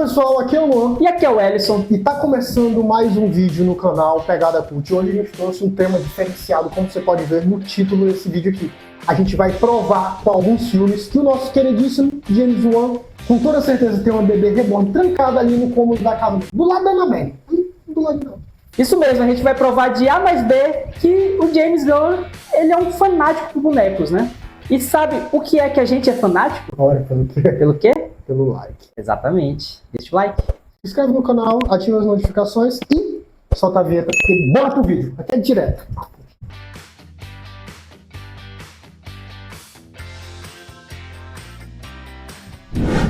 pessoal, aqui é o Luan. E aqui é o Ellison. E tá começando mais um vídeo no canal Pegada Cult. Hoje a gente trouxe um tema diferenciado, como você pode ver no título desse vídeo aqui. A gente vai provar com alguns filmes que o nosso queridíssimo James Wan, com toda certeza, tem uma bebê reborn trancada ali no cômodo da casa, do lado da Annabelle. Do lado não. Isso mesmo, a gente vai provar de A mais B que o James Wan, ele é um fanático por bonecos, né? E sabe o que é que a gente é fanático? Olha, pelo quê? Pelo quê? Pelo like. Exatamente. Deixa o like. Se inscreve no canal, ativa as notificações e solta a vinheta, porque bora pro vídeo. Aqui é direto.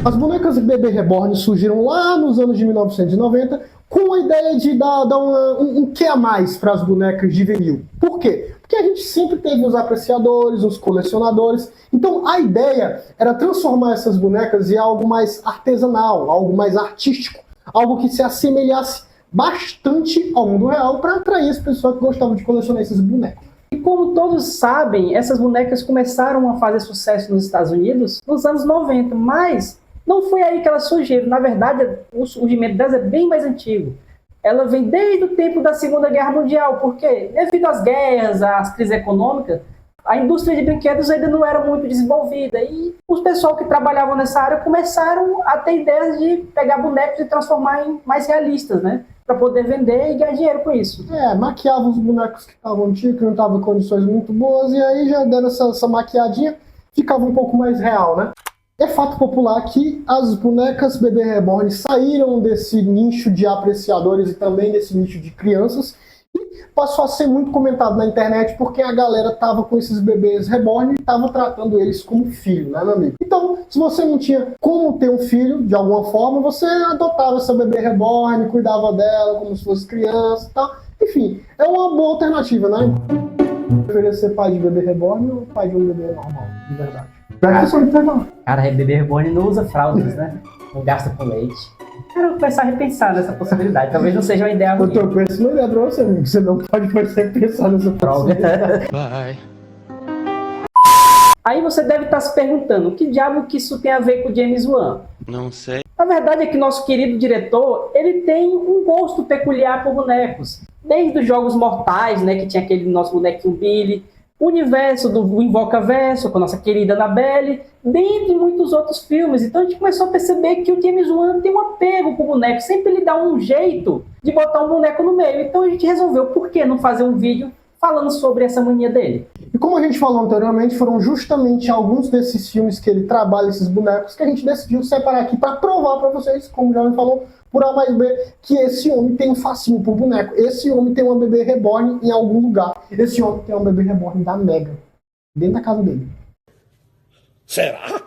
As bonecas bebê reborn surgiram lá nos anos de 1990 com a ideia de dar um quê a mais para as bonecas de vinil. Por quê? Porque a gente sempre teve os apreciadores, os colecionadores. Então a ideia era transformar essas bonecas em algo mais artesanal, algo mais artístico, algo que se assemelhasse bastante ao mundo real para atrair as pessoas que gostavam de colecionar esses bonecos. E como todos sabem, essas bonecas começaram a fazer sucesso nos Estados Unidos nos anos 90, mas não foi aí que elas surgiram. Na verdade, o surgimento delas é bem mais antigo. Ela vem desde o tempo da Segunda Guerra Mundial, porque devido às guerras, às crises econômicas, a indústria de brinquedos ainda não era muito desenvolvida. E os pessoal que trabalhavam nessa área começaram a ter ideias de pegar bonecos e transformar em mais realistas, né? Para poder vender e ganhar dinheiro com isso. Maquiavam os bonecos que estavam antigos, que não estavam em condições muito boas, e aí já dando essa maquiadinha, ficava um pouco mais real, né? É fato popular que as bonecas bebê reborn saíram desse nicho de apreciadores e também desse nicho de crianças e passou a ser muito comentado na internet porque a galera tava com esses bebês reborn e tava tratando eles como filho, né, meu amigo? Então, se você não tinha como ter um filho, de alguma forma, você adotava essa bebê reborn, cuidava dela como se fosse criança e tal. Enfim, é uma boa alternativa, né? Deveria ser pai de bebê reborn ou pai de um bebê normal, de verdade. Cara, bebê reborn não usa fraldas, né? Não gasta com leite. Cara, eu vou começar a repensar nessa possibilidade. Talvez não seja uma ideia ruim. Eu tô pensando uma ideia pra você, amigo. Você não pode começar a pensar nessa possibilidade. Bye. Aí você deve estar se perguntando, o que diabo que isso tem a ver com o James Wan? Não sei. A verdade é que nosso querido diretor, ele tem um gosto peculiar por bonecos. Desde os Jogos Mortais, né, que tinha aquele nosso bonequinho Billy, o universo do Invocaverso, com a nossa querida Annabelle, dentre muitos outros filmes. Então a gente começou a perceber que o James Wan tem um apego com o boneco, sempre ele dá um jeito de botar um boneco no meio. Então a gente resolveu, por que não fazer um vídeo falando sobre essa mania dele? E como a gente falou anteriormente, foram justamente alguns desses filmes que ele trabalha esses bonecos que a gente decidiu separar aqui para provar para vocês, como já me falou, por A mais B, que esse homem tem um fascínio por boneco. Esse homem tem uma bebê reborn em algum lugar. Esse homem tem uma bebê reborn da Mega, dentro da casa dele. Será?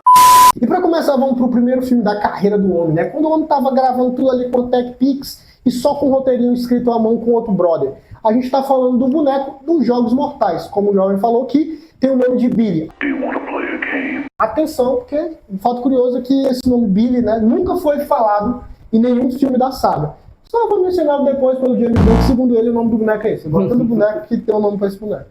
E para começar, vamos pro primeiro filme da carreira do homem, né? Quando o homem tava gravando tudo ali com o TechPix e só com um roteirinho escrito à mão com outro brother. A gente tá falando do boneco dos Jogos Mortais, como o jovem falou aqui, tem o nome de Billy. Atenção, porque um fato curioso é que esse nome Billy, né, nunca foi falado em nenhum filme da saga. Só foi mencionado depois pelo James Wan, que segundo ele o nome do boneco é esse. Bota do boneco que tem o nome para esse boneco.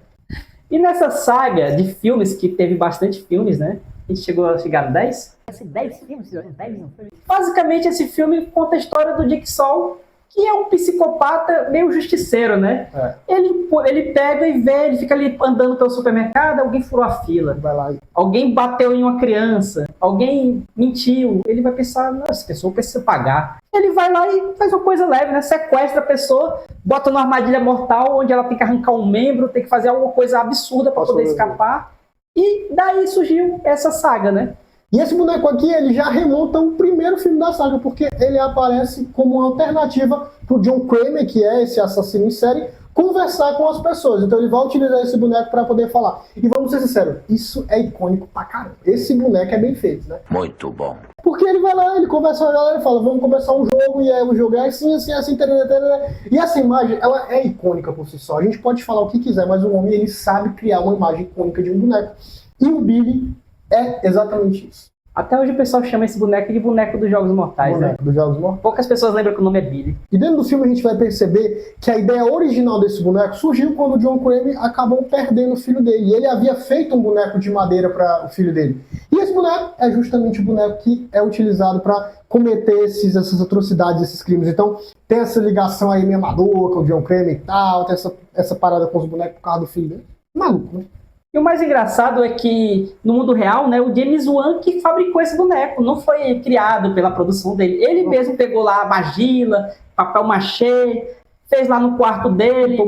E nessa saga de filmes, que teve bastante filmes, né? A gente chegou a chegar a 10? 10 filmes? 10 não foi? Basicamente esse filme conta a história do Jigsaw, que é um psicopata meio justiceiro, né? Ele pega e vê, ele fica ali andando pelo supermercado, alguém furou a fila, Vai lá. alguém bateu em uma criança, alguém mentiu, ele vai pensar, nossa, essa pessoa precisa pagar. Ele vai lá e faz uma coisa leve, né? Sequestra a pessoa, bota numa armadilha mortal, onde ela tem que arrancar um membro, tem que fazer alguma coisa absurda para poder escapar. E daí surgiu essa saga, né? E esse boneco aqui, ele já remonta o primeiro filme da saga, porque ele aparece como uma alternativa pro John Kramer, que é esse assassino em série, conversar com as pessoas. Então ele vai utilizar esse boneco para poder falar. E vamos ser sinceros, isso é icônico pra caramba. Esse boneco é bem feito, né? Muito bom. Porque ele vai lá, ele conversa com a galera e fala, vamos começar um jogo, e aí o jogo é assim, assim, assim, tarará. E essa imagem, ela é icônica por si só. A gente pode falar o que quiser, mas o homem, ele sabe criar uma imagem icônica de um boneco. E o Billy é exatamente isso. Até hoje o pessoal chama esse boneco de boneco dos Jogos Mortais, né? Boneco dos Jogos Mortais. Poucas pessoas lembram que o nome é Billy. E dentro do filme a gente vai perceber que a ideia original desse boneco surgiu quando o John Kramer acabou perdendo o filho dele. E ele havia feito um boneco de madeira para o filho dele. E esse boneco é justamente o boneco que é utilizado para cometer essas atrocidades, esses crimes. Então tem essa ligação aí meio maluca, o John Kramer e tal, tem essa parada com os bonecos por causa do filho dele. Maluco, né? E o mais engraçado é que, no mundo real, né, o James Wan que fabricou esse boneco, não foi criado pela produção dele. Ele mesmo pegou lá a argila, papel machê, fez lá no quarto dele,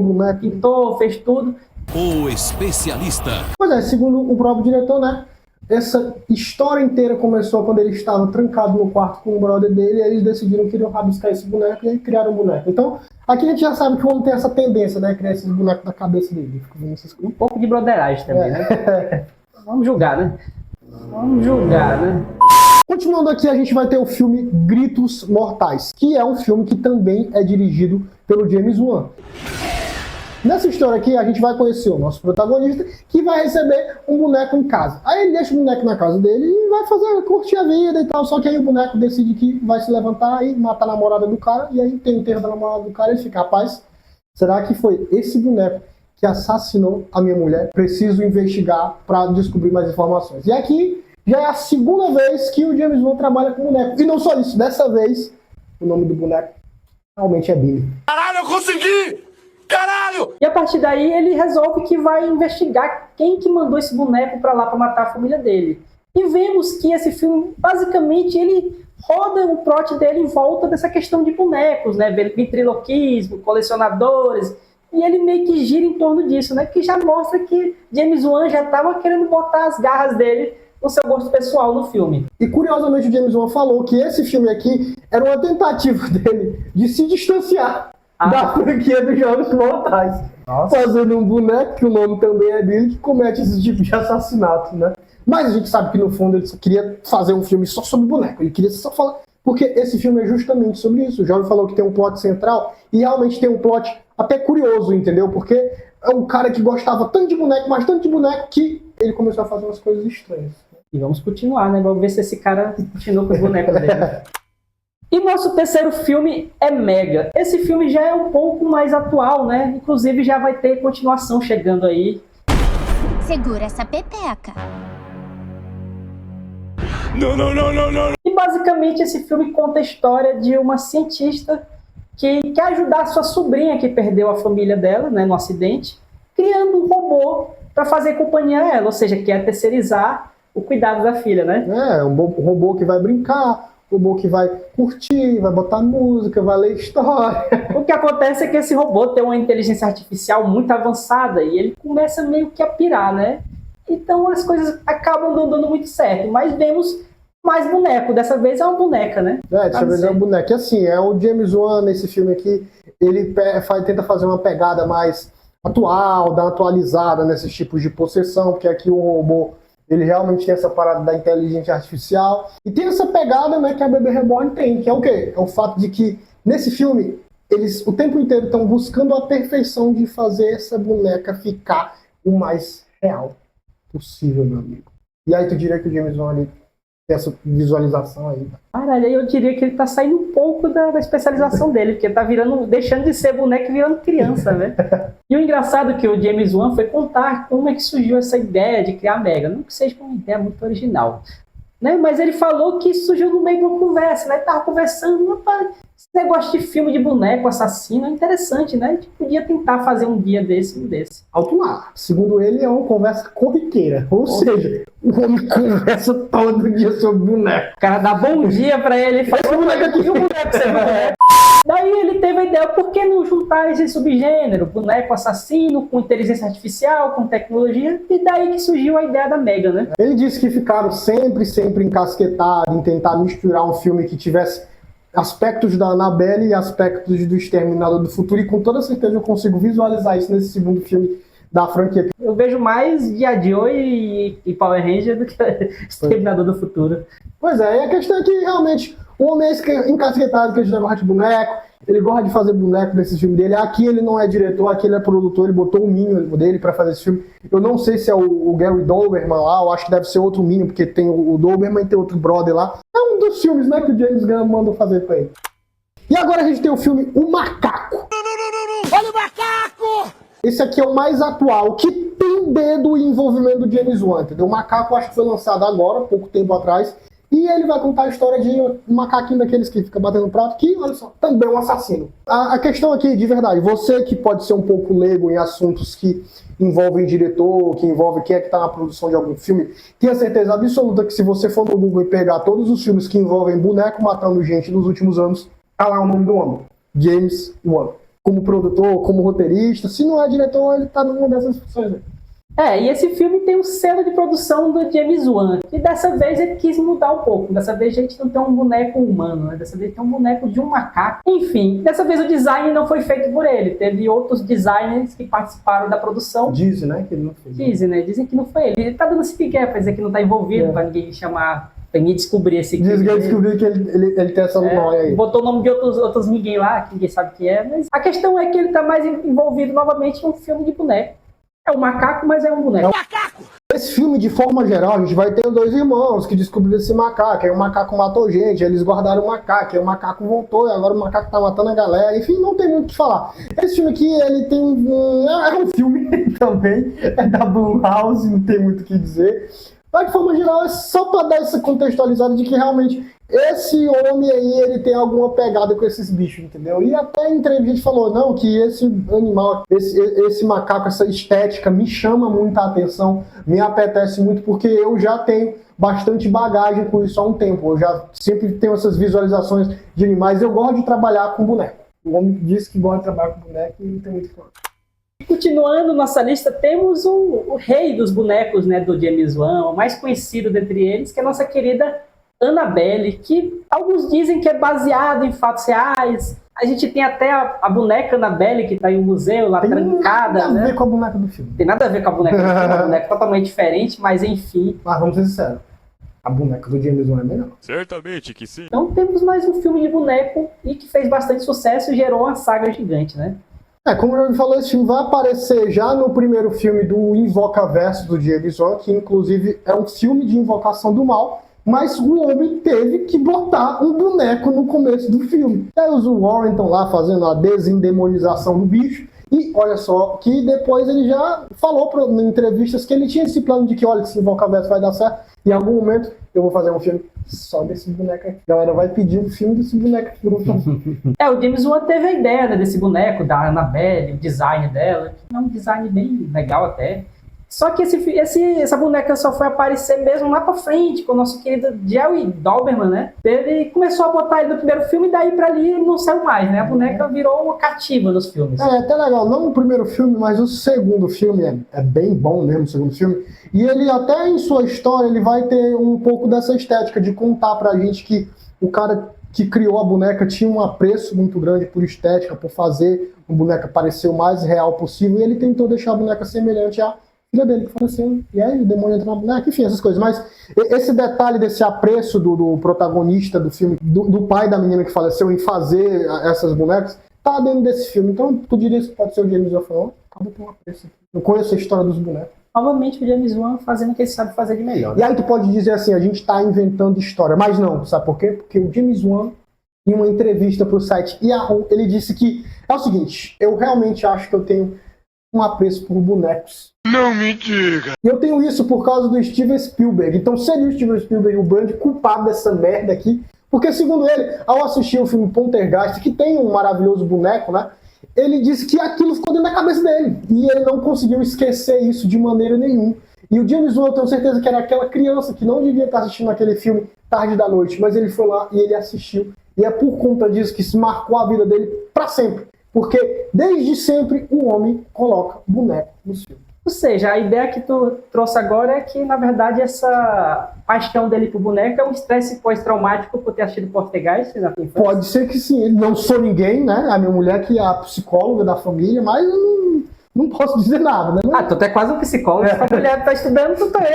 pintou, fez tudo. O especialista. Pois é, segundo o próprio diretor, né, essa história inteira começou quando ele estava trancado no quarto com o brother dele, e eles decidiram que iriam rabiscar esse boneco e aí criaram o boneco. Então, aqui a gente já sabe que o homem tem essa tendência, né, criar esses bonecos na cabeça dele. Um pouco de broderagem também, né? Vamos julgar, né? Vamos julgar, né? Continuando aqui, a gente vai ter o filme Gritos Mortais, que é um filme que também é dirigido pelo James Wan. Nessa história aqui, a gente vai conhecer o nosso protagonista, que vai receber um boneco em casa. Aí ele deixa o boneco na casa dele e vai curtir a vida e tal, só que aí o boneco decide que vai se levantar e matar a namorada do cara, e aí tem o enterro da namorada do cara e ele fica, rapaz, será que foi esse boneco que assassinou a minha mulher? Preciso investigar para descobrir mais informações. E aqui já é a segunda vez que o James Wan trabalha com boneco. E não só isso, dessa vez, o nome do boneco realmente é Billy. Caralho, eu consegui! Caralho! E a partir daí ele resolve que vai investigar quem que mandou esse boneco para lá para matar a família dele. E vemos que esse filme, basicamente, ele roda o plot dele em volta dessa questão de bonecos, né? Ventriloquismo, colecionadores. E ele meio que gira em torno disso, né? Que já mostra que James Wan já estava querendo botar as garras dele no seu gosto pessoal no filme. E curiosamente o James Wan falou que esse filme aqui era uma tentativa dele de se distanciar da franquia dos Jogos Mortais. Nossa. Fazendo um boneco, que o nome também é dele, que comete esse tipo de assassinato, né? Mas a gente sabe que no fundo ele só queria fazer um filme só sobre boneco. Ele queria só falar... Porque esse filme é justamente sobre isso. O Jorge falou que tem um plot central e realmente tem um plot até curioso, entendeu? Porque é um cara que gostava tanto de boneco, mas tanto de boneco, que ele começou a fazer umas coisas estranhas. E vamos continuar, né? Vamos ver se esse cara continua com os bonecos dele. E nosso terceiro filme é Mega. Esse filme já é um pouco mais atual, né? Inclusive já vai ter continuação chegando aí. Segura essa pepeca. Não. E basicamente esse filme conta a história de uma cientista que quer ajudar a sua sobrinha que perdeu a família dela, né, no acidente, criando um robô para fazer companhia a ela, ou seja, quer terceirizar o cuidado da filha, né? É, um robô que vai brincar, robô que vai curtir, vai botar música, vai ler história. O que acontece é que esse robô tem uma inteligência artificial muito avançada e ele começa meio que a pirar, né? Então as coisas acabam não dando muito certo, mas vemos mais boneco. Dessa vez é uma boneca, né? Dessa vez é uma boneca. E assim, é o James Wan nesse filme aqui, ele tenta fazer uma pegada mais atual, dar uma atualizada nesses tipos de possessão, porque aqui o robô, ele realmente tem essa parada da inteligência artificial. E tem essa pegada, né, que a Bebê Reborn tem, que é o quê? É o fato de que, nesse filme, eles o tempo inteiro estão buscando a perfeição de fazer essa boneca ficar o mais real possível, meu amigo. E aí tu diria que o James Wan ali tem essa visualização aí. Caralho, eu diria que ele tá saindo um pouco da especialização dele, porque tá deixando de ser boneco e virando criança, né? E o engraçado é que o James Wan foi contar como é que surgiu essa ideia de criar a Mega. Não que seja uma ideia muito original, né? Mas ele falou que surgiu no meio de uma conversa, né? Ele tava conversando, rapaz, esse negócio de filme de boneco, assassino, é interessante, né? A gente podia tentar fazer um dia desse, um desse. Alto mar. Segundo ele, é uma conversa corriqueira. Ou seja, o homem conversa todo dia sobre boneco. O cara dá bom dia pra ele e fala, esse boneco aqui, o boneco, você vai. Daí ele teve a ideia, por que não juntar esse subgênero, boneco assassino, com inteligência artificial, com tecnologia, e daí que surgiu a ideia da Mega, né? Ele disse que ficaram sempre encasquetados em tentar misturar um filme que tivesse aspectos da Annabelle e aspectos do Exterminador do Futuro, e com toda certeza eu consigo visualizar isso nesse segundo filme da franquia. Eu vejo mais G.I. Joe e Power Ranger do que Exterminador do Futuro. Pois é, e a questão é que realmente o homem é encasquetado com esse negócio de boneco, Ele gosta de fazer boneco nesse filme dele. Aqui ele não é diretor, aqui ele é produtor, ele botou um Minion dele pra fazer esse filme. Eu não sei se é o Gary Doberman lá, eu acho que deve ser outro Minion, porque tem o Doberman e tem outro brother lá. É um dos filmes, né, que o James Gunn mandou fazer pra ele. E agora a gente tem o filme O Macaco. Olha o macaco! Esse aqui é o mais atual, que tem dedo em envolvimento do James Wan, entendeu? O Macaco acho que foi lançado agora, pouco tempo atrás, e ele vai contar a história de um macaquinho daqueles que fica batendo prato, que, olha só, também é um assassino. A questão aqui, de verdade, você que pode ser um pouco leigo em assuntos que envolvem diretor, que envolvem quem é que tá na produção de algum filme, tenha certeza absoluta que se você for no Google e pegar todos os filmes que envolvem boneco matando gente nos últimos anos, tá lá o nome do homem, James Wan. Como produtor, como roteirista, se não é diretor, ele tá numa dessas funções aí. E esse filme tem um selo de produção do James Wan, que dessa vez ele quis mudar um pouco. Dessa vez a gente não tem um boneco humano, né? Dessa vez tem um boneco de um macaco. Enfim, dessa vez o design não foi feito por ele. Teve outros designers que participaram da produção. Dizem, né, que ele não fez. Dizem, né? Dizem que não foi ele. Ele tá dando esse piqué pra dizer que não tá envolvido, pra ninguém chamar, pra ninguém descobrir esse Diz que ele descobriu que ele tem essa memória aí. Botou o nome de outros ninguém lá, que ninguém sabe o que é. Mas a questão é que ele tá mais envolvido novamente em um filme de boneco. É um macaco, mas é um boneco. Esse filme, de forma geral, a gente vai ter dois irmãos que descobriram esse macaco. Aí o macaco matou gente, aí eles guardaram o macaco, aí o macaco voltou, e agora o macaco tá matando a galera. Enfim, não tem muito o que falar. Esse filme aqui, ele tem é um filme também, é da Blumhouse, não tem muito o que dizer. Mas, de forma geral, é só para dar essa contextualizada de que realmente esse homem aí, ele tem alguma pegada com esses bichos, entendeu? E até em entrevista a gente falou, não, que esse animal, esse macaco, essa estética me chama muita atenção, me apetece muito, porque eu já tenho bastante bagagem com isso há um tempo. Eu já sempre tenho essas visualizações de animais, eu gosto de trabalhar com boneco. O homem disse que gosta de trabalhar com boneco e não tem muito o que falar. Continuando nossa lista, temos o rei dos bonecos, né, do James Wan, o mais conhecido dentre eles, que é a nossa querida Annabelle, que alguns dizem que é baseado em fatos reais. A gente tem até a boneca Annabelle, que está em um museu lá, trancada. Tem nada a ver com a boneca do filme. Tem nada a ver com a boneca do filme, é uma boneca totalmente diferente, mas enfim. Mas vamos ser sinceros, a boneca do James Wan é melhor. Certamente que sim. Então temos mais um filme de boneco e que fez bastante sucesso e gerou uma saga gigante, né? Como eu falei, esse filme vai aparecer já no primeiro filme do Invocaverso do James Wan, que inclusive é um filme de invocação do mal, mas o homem teve que botar um boneco no começo do filme. Aí os Warren estão lá fazendo a desendemonização do bicho, e olha só, que depois ele já falou em entrevistas que ele tinha esse plano de que, olha, esse Invocaverso vai dar certo, em algum momento eu vou fazer um filme só desse boneco aqui. A galera vai pedir um filme desse boneco aqui. O James Wan teve a ideia, né, desse boneco, da Annabelle, o design dela, que é um design bem legal até. Só que essa boneca só foi aparecer mesmo lá pra frente, com o nosso querido Jerry Doberman, né? Ele começou a botar ele no primeiro filme e daí pra ali ele não saiu mais, né? A boneca virou cativa nos filmes. É até legal, não o primeiro filme, mas o segundo filme é bem bom mesmo, o segundo filme. E ele até em sua história, ele vai ter um pouco dessa estética de contar pra gente que o cara que criou a boneca tinha um apreço muito grande por estética, por fazer a boneca parecer o mais real possível, e ele tentou deixar a boneca semelhante à filha dele, que faleceu, e aí o demônio entra na boneca, enfim, essas coisas. Mas esse detalhe desse apreço do protagonista do filme, do pai da menina que faleceu em fazer essas bonecas, tá dentro desse filme. Então, tu diria que pode ser o James Wan falando, acaba com um apreço. Não conheço a história dos bonecos. Novamente o James Wan fazendo o que ele sabe fazer de melhor. E aí tu pode dizer assim, a gente tá inventando história, mas não, sabe por quê? Porque o James Wan, em uma entrevista pro site Yahoo, ele disse que é o seguinte, eu realmente acho que eu tenho um apreço por bonecos. Não me diga. E eu tenho isso por causa do Steven Spielberg. Então seria o Steven Spielberg o grande culpado dessa merda aqui. Porque, segundo ele, ao assistir o filme Poltergeist, que tem um maravilhoso boneco, né? Ele disse que aquilo ficou dentro da cabeça dele. E ele não conseguiu esquecer isso de maneira nenhuma. E o James Wan, eu tenho certeza que era aquela criança que não devia estar assistindo aquele filme tarde da noite. Mas ele foi lá e ele assistiu. E é por conta disso que se marcou a vida dele pra sempre. Porque, desde sempre, o homem coloca boneco nos filmes. Ou seja, a ideia que tu trouxe agora é que, na verdade, essa paixão dele pro boneco é um estresse pós-traumático por ter assistido Poltergeist na infância. Pode ser que sim. Ele não sou ninguém, né? A minha mulher que é a psicóloga da família, mas não posso dizer nada, né? Ah, tu é quase um psicólogo. Se a mulher tá estudando, tu também.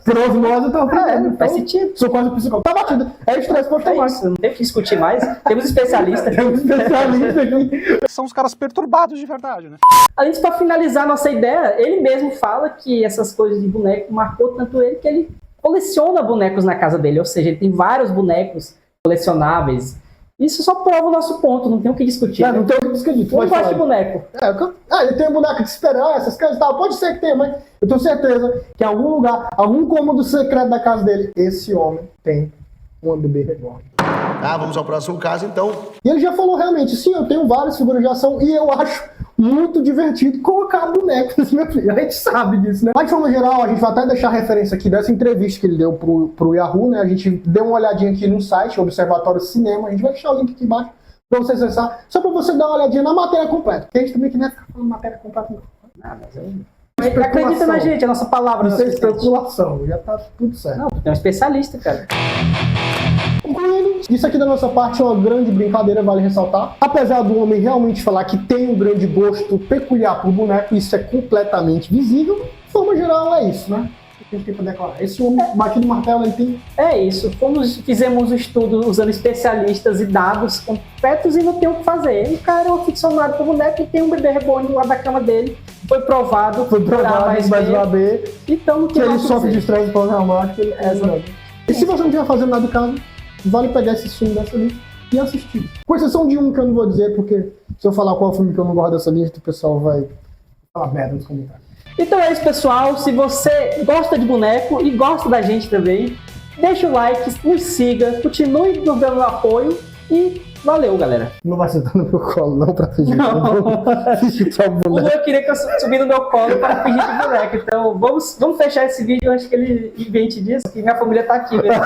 Por osmose eu tô aprendendo. Faz sentido. Sou quase um psicólogo. Tá batido. É estresse É pós-traumático. isso, não tem o que discutir mais. Temos especialistas. É um especialista aqui. São os caras perturbados de verdade, né? Além disso, para finalizar nossa ideia, ele mesmo fala que essas coisas de boneco marcou tanto ele que ele coleciona bonecos na casa dele. Ou seja, ele tem vários bonecos colecionáveis. Isso só prova o nosso ponto, não tem o que discutir. Não tem o que discutir. Eu não gosto de boneco. Ele tem um boneco de esperar, essas coisas e tal. Pode ser que tenha, mas eu tenho certeza que em algum lugar, algum cômodo secreto da casa dele, esse homem tem uma bebê reborn. Vamos ao próximo caso, então. E ele já falou realmente, sim, eu tenho várias figuras de ação e eu acho muito divertido colocar bonecos, meu filho. A gente sabe disso, né? Mas de forma geral, a gente vai até deixar a referência aqui dessa entrevista que ele deu pro Yahoo, né? A gente deu uma olhadinha aqui no site, Observatório Cinema. A gente vai deixar o link aqui embaixo pra você acessar, só pra você dar uma olhadinha na matéria completa. Porque a gente também quer ficar falando matéria completa, não. Mas acredita na gente, a nossa palavra. Isso é especulação, já tá tudo certo. Não, tu é um especialista, cara. Concluindo, isso aqui da nossa parte é uma grande brincadeira, vale ressaltar. Apesar do homem realmente falar que tem um grande gosto peculiar por boneco, isso é completamente visível. De forma geral, é isso, né? O que a gente tem pra declarar. Esse homem batido martelo, ele tem... É isso. Fizemos um estudo usando especialistas e dados completos e não tem o que fazer. O cara é um aficionado por boneco e tem um bebê reborn lá da cama dele. Foi provado mais uma vez. Então não Que tem ele mais o que sofre de dizer. estresse pós-traumático. E se você não estiver fazendo nada de casa, vale pegar esse filme dessa lista e assistir. Com exceção de um que eu não vou dizer, porque se eu falar qual filme que eu não gosto dessa lista, o pessoal vai falar merda nos comentários. Então é isso, pessoal. Se você gosta de boneco e gosta da gente também, deixa o like, nos siga, continue nos dando apoio e valeu, galera. Não vai sentar no meu colo, não, pra fingir. Não. Fingir que é um O boneco. Luan queria que eu subisse no meu colo para fingir de boneco. Então vamos fechar esse vídeo antes que ele invente disso, que minha família tá aqui mesmo.